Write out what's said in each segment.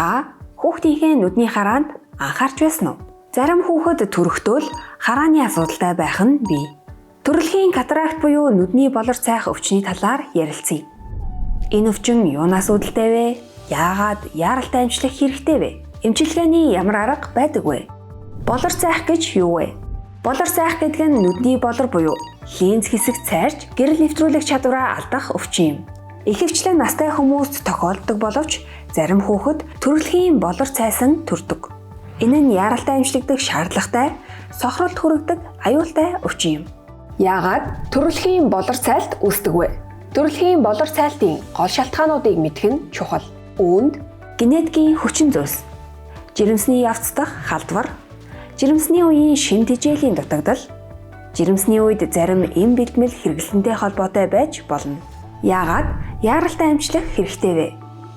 Та хүүхдийнхээ нүдний хараанд анхаарч байсан уу? Зарим хүүхэд төрөхдөө харааны асуудалтай байх нь бий. Төрөлхийн катаракт буюу нүдний болорч сайх өвчний талаар ярилцъя. Энэ өвчин юунаас үүдэлтэй вэ? Яагаад яаралтай эмчлэх хэрэгтэй вэ? Эмчилгээний ямар арга байдаг вэ? Болорч сайх гэж юу вэ? Болорч сайх гэдэг нь нүдний болор буюу линз хэсэг цайрч гэрэл нэвтрүүлэх чадвараа алдах өвчин юм. Ихэвчлэн настай хүмүүст тохиолддог боловч зарим хүүхэд төрөлхийн болорч цайсан төрдөг. Энэ нь яаралтай эмчлэгдэх шаардлагатай, сохролт хүрэгдэг аюултай өвчин юм. Яагаад төрөлхийн болорч цайлт үүсдэг вэ? Төрөлхийн болорч цайлтын гол шалтгаануудыг мэдэх нь чухал. Үүнд генетикийн хүчин зүйлс, жирэмсний явцдах халдвар, жирэмсний үеийн шин тэжээлийн дутагдал, жирэмсний үед зарим эм бэлтгэл хэрэглэнтэй холбоотой байж болно. Яагаад яаралтай эмчлэх хэрэгтэй вэ?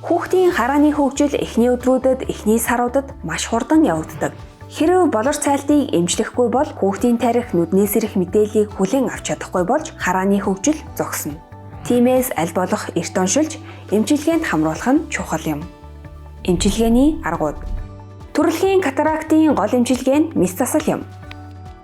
Хүүхдийн харааны хөгжил эхний өдрүүдэд, эхний саруудад маш хурдан явагддаг. Хэрэв болорч цайлтыг эмчлэхгүй бол хүүхдийн тарих нүднээс ирэх мэдээллийг хүлээн авч чадахгүй болж харааны хөгжил зогсно. Тиймээс аль болох эрт оншилж эмчилгээнд хамруулах нь чухал юм. Эмчилгээний аргууд. Төрөлхийн катарактын гол эмчилгээ нь мэс засал юм.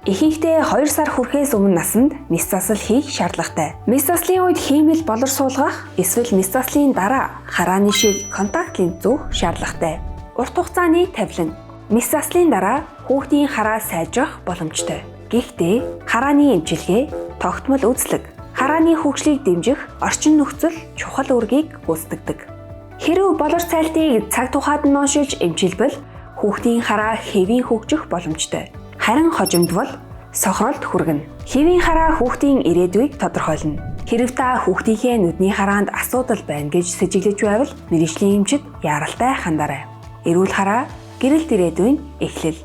Ихэнхдээ 2 сар хүрэхээс өмнө насанд мэс засал хийх шаардлагатай. Мэс заслын үед хиймэл болор суулгах эсвэл мэс заслын дараа харааны шиг контакт линз зүүх шаардлагатай. Урт хугацааны тавилан. Мэс заслын дараа хүүхдийн хараа сайжрах боломжтой. Гэхдээ харааны эмчилгээ тогтмол үзлэг, харааны хөгжлийг дэмжих орчин нөхцөл чухал үүргийг гүйцэтгэдэг. Хэрэв болорч цайлтыг цаг тухайд нь оншилж эмчилбэл хүүхдийн хараа хэвийн хөгжих боломжтой. Харин хожимд бол сохролт хүргэнэ. Хэвийн хараа хүүхдийн ирээдүйг тодорхойлно. Хэрэв та хүүхдийнхээ нүдний хараанд асуудал байна гэж сэжиглэж байвал мэргэжлийн эмчид яаралтай хандаарай. Эрүүл хараа гэрэлт ирээдүйн эхлэл.